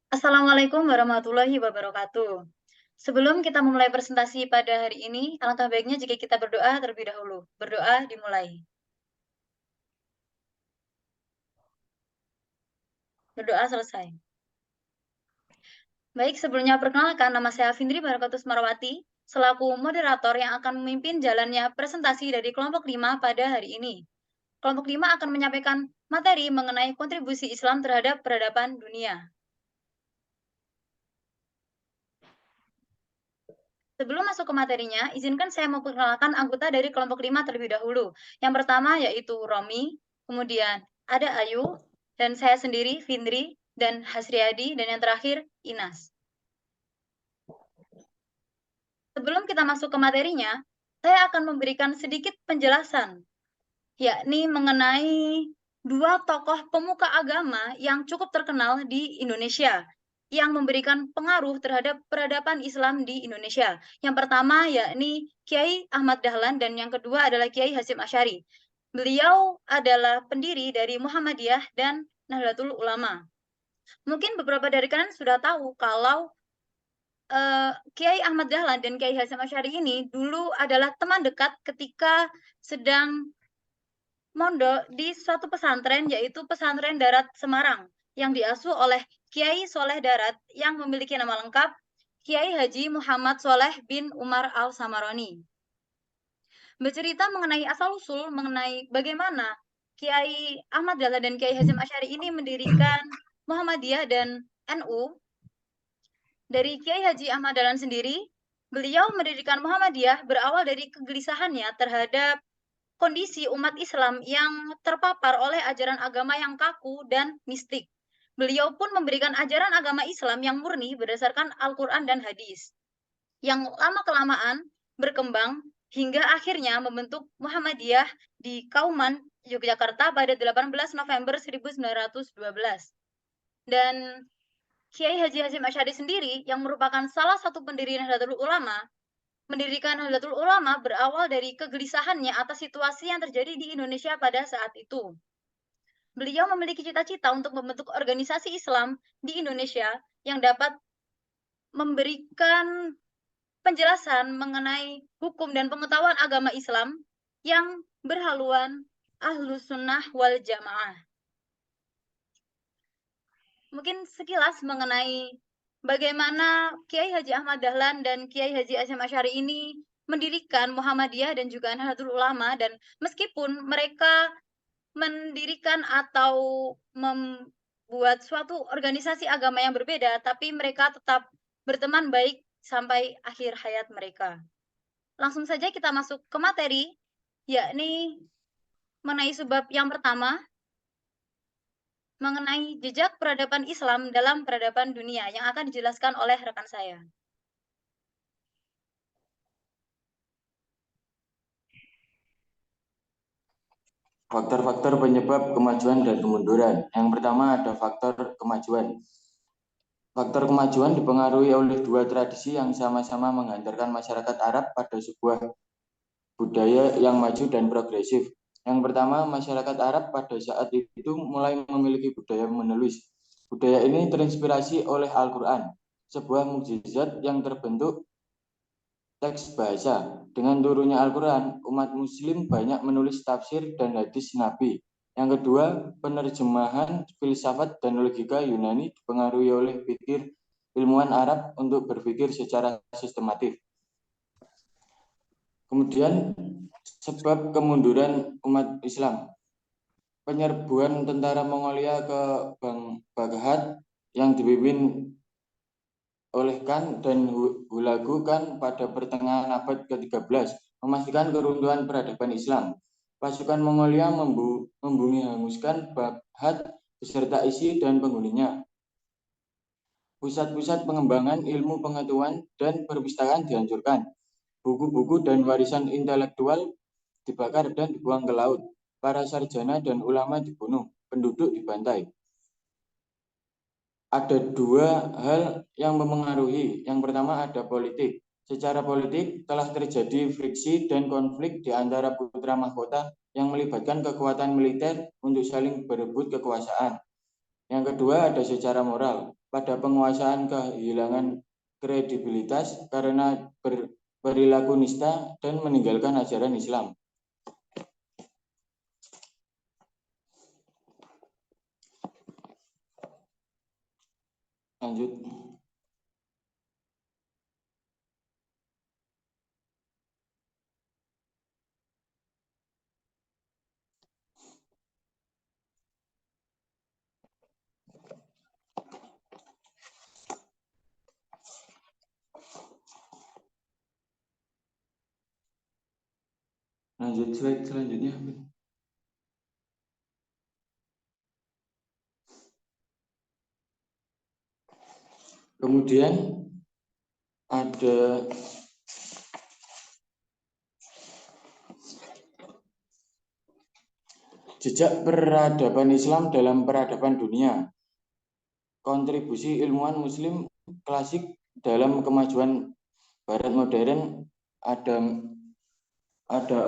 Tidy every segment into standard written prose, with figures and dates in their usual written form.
Assalamualaikum warahmatullahi wabarakatuh. Sebelum kita memulai presentasi pada hari ini, alangkah baiknya jika kita berdoa terlebih dahulu. Berdoa dimulai. Berdoa selesai. Baik, sebelumnya perkenalkan nama saya Findri Barakatus Marwati, selaku moderator yang akan memimpin jalannya presentasi dari kelompok 5 pada hari ini. Kelompok 5 akan menyampaikan materi mengenai kontribusi Islam terhadap peradaban dunia. Sebelum masuk ke materinya, izinkan saya memperkenalkan anggota dari kelompok 5 terlebih dahulu. Yang pertama yaitu Romi, kemudian ada Ayu, dan saya sendiri, Findri, dan Hasriadi, dan yang terakhir, Inas. Sebelum kita masuk ke materinya, saya akan memberikan sedikit penjelasan, yakni mengenai dua tokoh pemuka agama yang cukup terkenal di Indonesia, yang memberikan pengaruh terhadap peradaban Islam di Indonesia. Yang pertama yakni Kiai Ahmad Dahlan dan yang kedua adalah Kiai Hasyim Asy'ari. Beliau adalah pendiri dari Muhammadiyah dan Nahdlatul Ulama. Mungkin beberapa dari kalian sudah tahu kalau Kiai Ahmad Dahlan dan Kiai Hasyim Asy'ari ini dulu adalah teman dekat ketika sedang mondok di suatu pesantren, yaitu Pesantren Darat Semarang, yang diasuh oleh Kiai Soleh Darat yang memiliki nama lengkap Kiai Haji Muhammad Soleh bin Umar Al-Samaroni. Bercerita mengenai asal-usul, mengenai bagaimana Kiai Ahmad Dahlan dan Kiai Hasyim Asy'ari ini mendirikan Muhammadiyah dan NU. Dari Kiai Haji Ahmad Dahlan sendiri, beliau mendirikan Muhammadiyah berawal dari kegelisahannya terhadap kondisi umat Islam yang terpapar oleh ajaran agama yang kaku dan mistik. Beliau pun memberikan ajaran agama Islam yang murni berdasarkan Al-Quran dan hadis, yang lama-kelamaan berkembang hingga akhirnya membentuk Muhammadiyah di Kauman, Yogyakarta pada 18 November 1912. Dan Kiai Haji Hasyim Asy'ari sendiri yang merupakan salah satu pendiri Nahdlatul Ulama, mendirikan Nahdlatul Ulama berawal dari kegelisahannya atas situasi yang terjadi di Indonesia pada saat itu. Beliau memiliki cita-cita untuk membentuk organisasi Islam di Indonesia yang dapat memberikan penjelasan mengenai hukum dan pengetahuan agama Islam yang berhaluan Ahlus Sunnah wal Jamaah. Mungkin sekilas mengenai bagaimana Kiai Haji Ahmad Dahlan dan Kiai Haji Hasyim Asy'ari ini mendirikan Muhammadiyah dan juga Nahdlatul Ulama, dan meskipun mereka mendirikan atau membuat suatu organisasi agama yang berbeda, tapi mereka tetap berteman baik sampai akhir hayat mereka. Langsung saja kita masuk ke materi, yakni mengenai sebab yang pertama, mengenai jejak peradaban Islam dalam peradaban dunia yang akan dijelaskan oleh rekan saya. Faktor-faktor penyebab kemajuan dan kemunduran. Yang pertama ada faktor kemajuan. Faktor kemajuan dipengaruhi oleh dua tradisi yang sama-sama menghantarkan masyarakat Arab pada sebuah budaya yang maju dan progresif. Yang pertama, masyarakat Arab pada saat itu mulai memiliki budaya menulis. Budaya ini terinspirasi oleh Al-Quran, sebuah mukjizat yang terbentuk teks bahasa. Dengan turunnya Al-Quran, umat muslim banyak menulis tafsir dan hadis Nabi. Yang kedua, penerjemahan filsafat dan logika Yunani dipengaruhi oleh pikir ilmuwan Arab untuk berpikir secara sistematif. Kemudian, sebab kemunduran umat Islam. Penyerbuan tentara Mongolia ke Baghdad yang dipimpin oleh Khan dan Hulagu Khan pada pertengahan abad ke-13 memastikan keruntuhan peradaban Islam. Pasukan Mongolia membumi-hanguskan Baghdad beserta isi dan penghuninya. Pusat-pusat pengembangan ilmu pengetahuan dan perpustakaan dihancurkan. Buku-buku dan warisan intelektual dibakar dan dibuang ke laut. Para sarjana dan ulama dibunuh, penduduk dibantai. Ada dua hal yang mempengaruhi. Yang pertama ada politik. Secara politik telah terjadi friksi dan konflik di antara putra mahkota yang melibatkan kekuatan militer untuk saling berebut kekuasaan. Yang kedua ada secara moral. Pada penguasaan kehilangan kredibilitas karena perilaku nista dan meninggalkan ajaran Islam. Lanjut. Lanjut slide selanjutnya. Kemudian ada jejak peradaban Islam dalam peradaban dunia. Kontribusi ilmuwan Muslim klasik dalam kemajuan Barat modern ada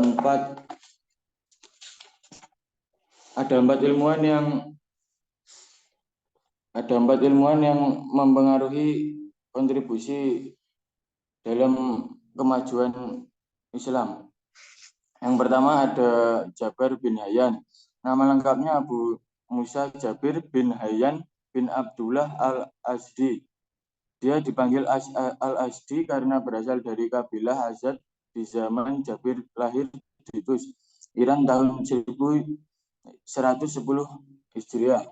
empat ilmuwan yang mempengaruhi kontribusi dalam kemajuan Islam. Yang pertama ada Jabar bin Hayyan. Nama lengkapnya Abu Musa Jabir bin Hayyan bin Abdullah al-Azdi. Dia dipanggil al-Azdi karena berasal dari kabilah Azad di zaman Jabir lahir di Tus, Iran tahun 1110 Hijriah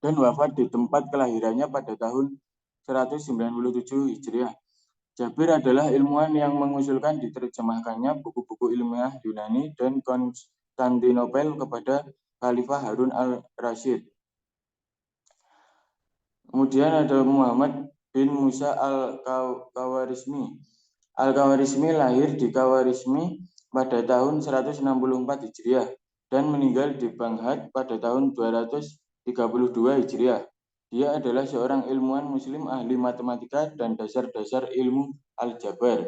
dan wafat di tempat kelahirannya pada tahun 197 Hijriah. Jabir adalah ilmuwan yang mengusulkan diterjemahkannya buku-buku ilmiah Yunani dan Konstantinopel kepada Khalifah Harun al-Rasyid. Kemudian ada Muhammad bin Musa al-Khawarizmi. Al-Khawarizmi lahir di Khawarizmi pada tahun 164 Hijriah dan meninggal di Baghdad pada tahun 232 Hijriah. Dia adalah seorang ilmuwan Muslim ahli matematika dan dasar-dasar ilmu aljabar.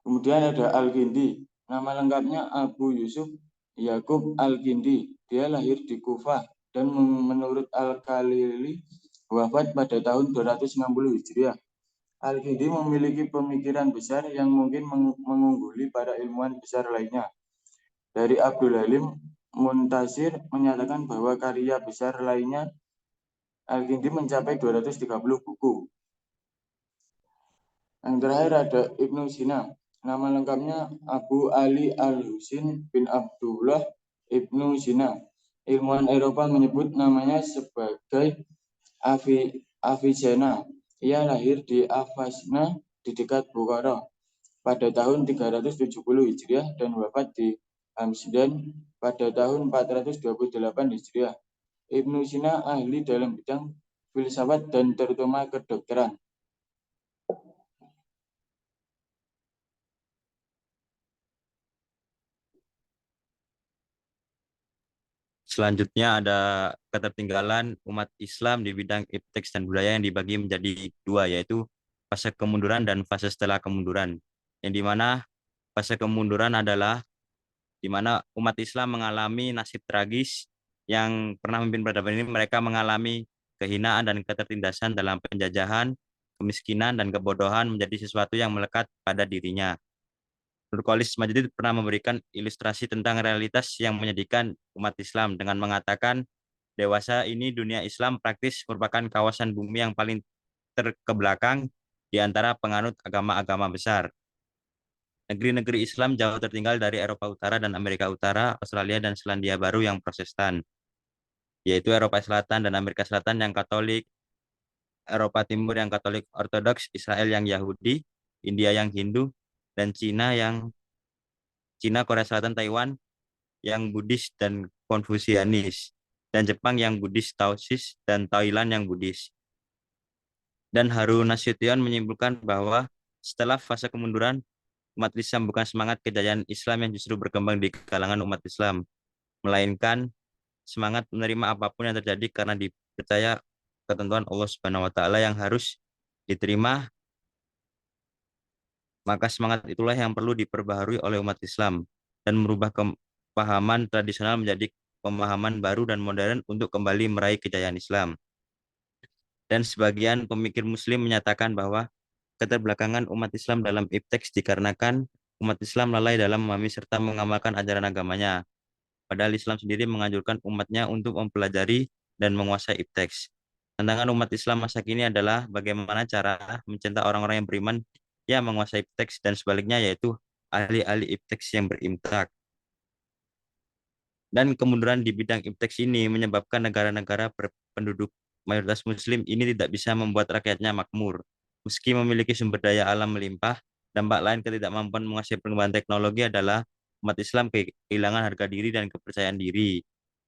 Kemudian ada Al-Kindi. Nama lengkapnya Abu Yusuf Yakub Al-Kindi. Dia lahir di Kufah dan menurut Al-Khalili wafat pada tahun 260 Hijriah. Al-Kindi memiliki pemikiran besar yang mungkin mengungguli para ilmuwan besar lainnya. Dari Abdul Halim Muntasir menyatakan bahwa karya besar lainnya Al-Kindi mencapai 230 buku. Yang terakhir ada Ibnu Sina. Nama lengkapnya Abu Ali Al-Husin bin Abdullah Ibnu Sina. Ilmuwan Eropa menyebut namanya sebagai Avicenna. Ia lahir di Avasna di dekat Bukhara pada tahun 370 Hijriah dan wafat di Hamdan pada tahun 428 Hijriah. Ibnu Sina ahli dalam bidang filsafat dan terutama kedokteran. Selanjutnya ada ketertinggalan umat Islam di bidang ipteks dan budaya yang dibagi menjadi dua, yaitu fase kemunduran dan fase setelah kemunduran. Yang dimana fase kemunduran adalah di mana umat Islam mengalami nasib tragis yang pernah memimpin peradaban ini. Mereka mengalami kehinaan dan ketertindasan dalam penjajahan, kemiskinan, dan kebodohan menjadi sesuatu yang melekat pada dirinya. Nurkolis Majid pernah memberikan ilustrasi tentang realitas yang menyedihkan umat Islam dengan mengatakan, dewasa ini dunia Islam praktis merupakan kawasan bumi yang paling terkebelakang di antara penganut agama-agama besar. Negeri-negeri Islam jauh tertinggal dari Eropa Utara dan Amerika Utara, Australia dan Selandia Baru yang Protestan, yaitu Eropa Selatan dan Amerika Selatan yang Katolik, Eropa Timur yang Katolik Ortodoks, Israel yang Yahudi, India yang Hindu, dan Cina, Korea Selatan, Taiwan yang Buddhis dan Konfusianis, dan Jepang yang Buddhis Taois, dan Thailand yang Buddhis. Dan Harun Nasution menyimpulkan bahwa setelah fase kemunduran, umat Islam bukan semangat kejayaan Islam yang justru berkembang di kalangan umat Islam, melainkan semangat menerima apapun yang terjadi karena dipercaya ketentuan Allah Subhanahu wa taala yang harus diterima. Maka semangat itulah yang perlu diperbaharui oleh umat Islam dan merubah kepahaman tradisional menjadi pemahaman baru dan modern untuk kembali meraih kejayaan Islam. Dan sebagian pemikir Muslim menyatakan bahwa keterbelakangan umat Islam dalam ipteks dikarenakan umat Islam lalai dalam memahami serta mengamalkan ajaran agamanya. Padahal Islam sendiri menganjurkan umatnya untuk mempelajari dan menguasai ipteks. Tantangan umat Islam masa kini adalah bagaimana cara mencetak orang-orang yang beriman yang menguasai ipteks dan sebaliknya yaitu ahli-ahli ipteks yang berimtak. Dan kemunduran di bidang ipteks ini menyebabkan negara-negara berpenduduk mayoritas Muslim ini tidak bisa membuat rakyatnya makmur. Meski memiliki sumber daya alam melimpah, dampak lain ketidakmampuan menguasai perkembangan teknologi adalah umat Islam kehilangan harga diri dan kepercayaan diri.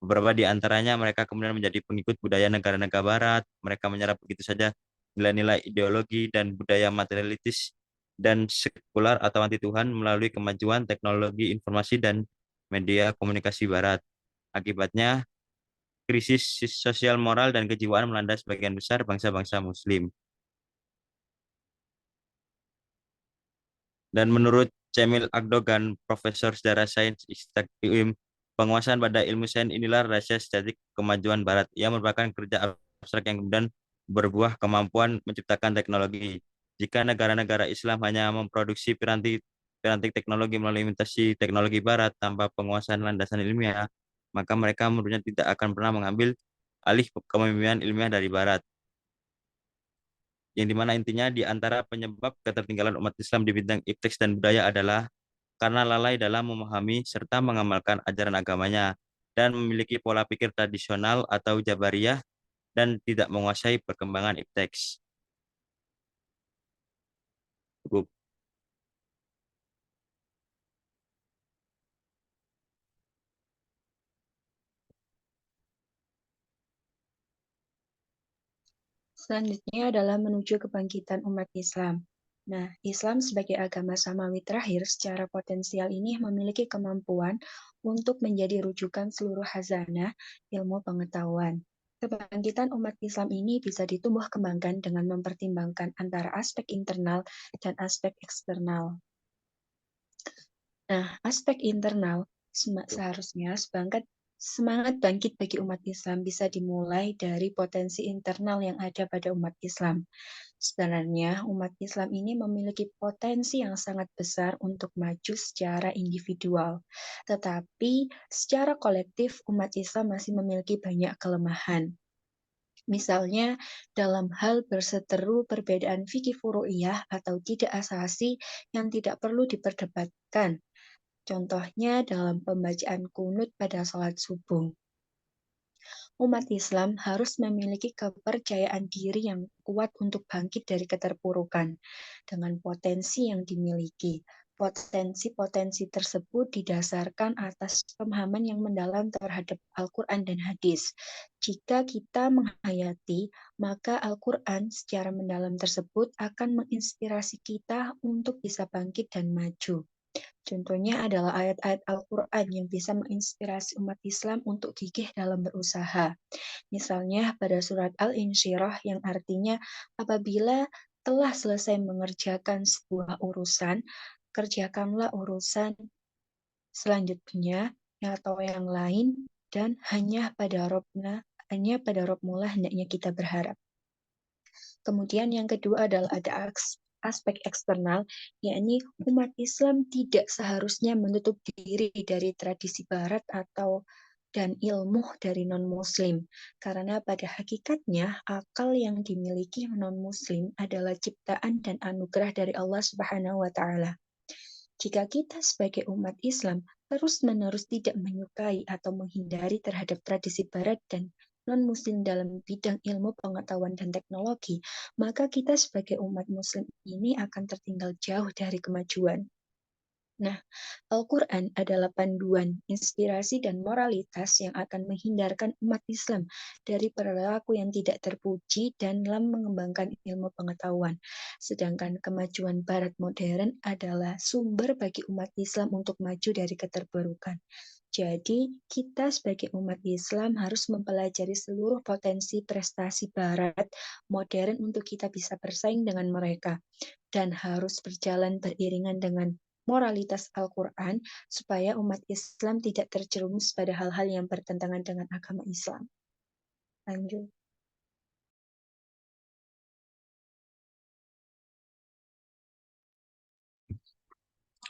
Beberapa di antaranya mereka kemudian menjadi pengikut budaya negara-negara barat. Mereka menyerap begitu saja nilai-nilai ideologi dan budaya materialistis dan sekular atau anti Tuhan melalui kemajuan teknologi informasi dan media komunikasi barat. Akibatnya, krisis sosial moral dan kejiwaan melanda sebagian besar bangsa-bangsa Muslim. Dan menurut Cemil Agdogan, Profesor Sejarah Sains Istak UIM, penguasaan pada ilmu sains inilah rahasia sejati kemajuan Barat. Ia merupakan kerja abstrak yang kemudian berbuah kemampuan menciptakan teknologi. Jika negara-negara Islam hanya memproduksi piranti teknologi melalui imitasi teknologi Barat tanpa penguasaan landasan ilmiah, maka mereka menurutnya tidak akan pernah mengambil alih kepemimpinan ilmiah dari Barat. Yang dimana intinya di antara penyebab ketertinggalan umat Islam di bidang ipteks dan budaya adalah karena lalai dalam memahami serta mengamalkan ajaran agamanya dan memiliki pola pikir tradisional atau jabariyah dan tidak menguasai perkembangan ipteks. Cukup. Selanjutnya adalah menuju kebangkitan umat Islam. Nah, Islam sebagai agama samawi terakhir secara potensial ini memiliki kemampuan untuk menjadi rujukan seluruh khazanah ilmu pengetahuan. Kebangkitan umat Islam ini bisa ditumbuh kembangkan dengan mempertimbangkan antara aspek internal dan aspek eksternal. Nah, aspek internal seharusnya semangat bangkit bagi umat Islam bisa dimulai dari potensi internal yang ada pada umat Islam. Sebenarnya, umat Islam ini memiliki potensi yang sangat besar untuk maju secara individual. Tetapi, secara kolektif, umat Islam masih memiliki banyak kelemahan. Misalnya, dalam hal berseteru perbedaan fikih furu'iyah atau tidak asasi yang tidak perlu diperdebatkan. Contohnya dalam pembacaan kunut pada sholat subuh. Umat Islam harus memiliki kepercayaan diri yang kuat untuk bangkit dari keterpurukan dengan potensi yang dimiliki. Potensi-potensi tersebut didasarkan atas pemahaman yang mendalam terhadap Al-Quran dan hadis. Jika kita menghayati, maka Al-Quran secara mendalam tersebut akan menginspirasi kita untuk bisa bangkit dan maju. Contohnya adalah ayat-ayat Al-Quran yang bisa menginspirasi umat Islam untuk gigih dalam berusaha. Misalnya pada surat Al-Insyirah yang artinya apabila telah selesai mengerjakan sebuah urusan, kerjakanlah urusan selanjutnya atau yang lain dan hanya pada Robmu lah hendaknya kita berharap. Kemudian yang kedua adalah ada aspek eksternal, yakni umat Islam tidak seharusnya menutup diri dari tradisi barat dan ilmu dari non-muslim. Karena pada hakikatnya akal yang dimiliki non-muslim adalah ciptaan dan anugerah dari Allah Subhanahu wa taala. Jika kita sebagai umat Islam terus-menerus tidak menyukai atau menghindari terhadap tradisi barat dan non-muslim dalam bidang ilmu pengetahuan dan teknologi, maka kita sebagai umat muslim ini akan tertinggal jauh dari kemajuan. Nah, Al-Quran adalah panduan, inspirasi, dan moralitas yang akan menghindarkan umat Islam dari perilaku yang tidak terpuji dan dalam mengembangkan ilmu pengetahuan. Sedangkan kemajuan Barat modern adalah sumber bagi umat Islam untuk maju dari keterpurukan. Jadi, kita sebagai umat Islam harus mempelajari seluruh potensi prestasi Barat modern untuk kita bisa bersaing dengan mereka. Dan harus berjalan beriringan dengan moralitas Al-Quran supaya umat Islam tidak terjerumus pada hal-hal yang bertentangan dengan agama Islam. Lanjut.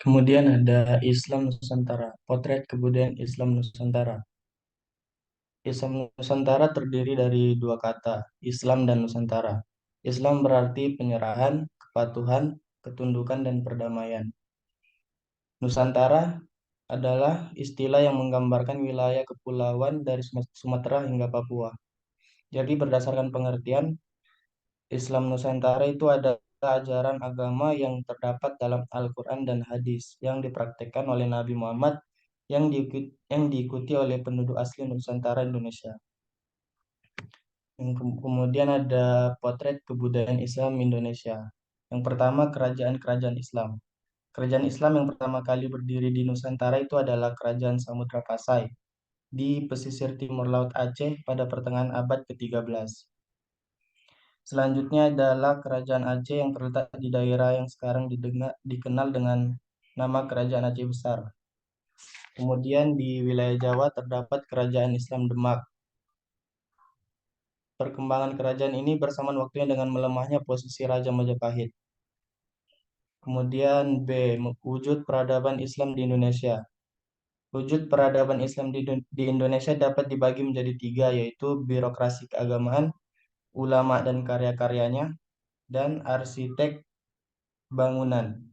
Kemudian ada Islam Nusantara, potret kebudayaan Islam Nusantara. Islam Nusantara terdiri dari dua kata, Islam dan Nusantara. Islam berarti penyerahan, kepatuhan, ketundukan, dan perdamaian. Nusantara adalah istilah yang menggambarkan wilayah kepulauan dari Sumatera hingga Papua. Jadi berdasarkan pengertian, Islam Nusantara itu adalah ajaran agama yang terdapat dalam Al-Quran dan hadis yang dipraktikkan oleh Nabi Muhammad yang diikuti oleh penduduk asli Nusantara Indonesia. Kemudian ada potret kebudayaan Islam Indonesia. Yang pertama, kerajaan-kerajaan Islam. Kerajaan Islam yang pertama kali berdiri di Nusantara itu adalah Kerajaan Samudra Pasai di pesisir timur Laut Aceh pada pertengahan abad ke-13. Selanjutnya adalah Kerajaan Aceh yang terletak di daerah yang sekarang dikenal dengan nama Kerajaan Aceh Besar. Kemudian di wilayah Jawa terdapat Kerajaan Islam Demak. Perkembangan kerajaan ini bersamaan waktunya dengan melemahnya posisi Raja Majapahit. Kemudian B, wujud peradaban Islam di Indonesia. Wujud peradaban Islam di Indonesia dapat dibagi menjadi tiga, yaitu birokrasi keagamaan, ulama dan karya-karyanya, dan arsitek bangunan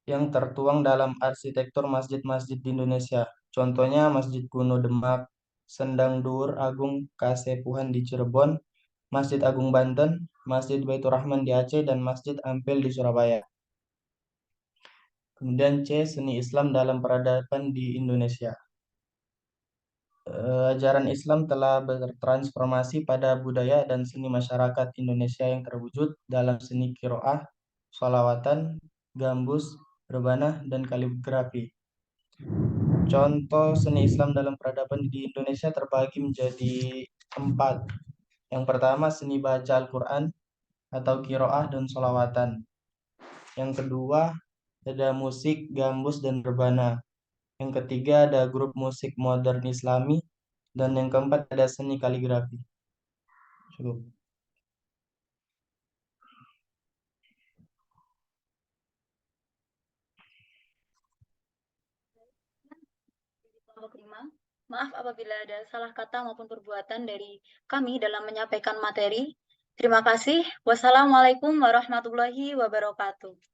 yang tertuang dalam arsitektur masjid-masjid di Indonesia. Contohnya Masjid Kuno Demak, Sendang Dur Agung Kasepuhan di Cirebon, Masjid Agung Banten, Masjid Baitur Rahman di Aceh, dan Masjid Ampel di Surabaya. Kemudian C, seni Islam dalam peradaban di Indonesia. Ajaran Islam telah bertransformasi pada budaya dan seni masyarakat Indonesia yang terwujud dalam seni qiraah, sholawatan, gambus, rebana, dan kaligrafi. Contoh seni Islam dalam peradaban di Indonesia terbagi menjadi 4. Yang pertama, seni baca Al-Quran atau qiraah dan sholawatan. Yang kedua, ada musik, gambus, dan rebana. Yang ketiga, ada grup musik modern Islami. Dan yang keempat, ada seni kaligrafi. Cukup. Kelompok 5. Maaf apabila ada salah kata maupun perbuatan dari kami dalam menyampaikan materi. Terima kasih. Wassalamualaikum warahmatullahi wabarakatuh.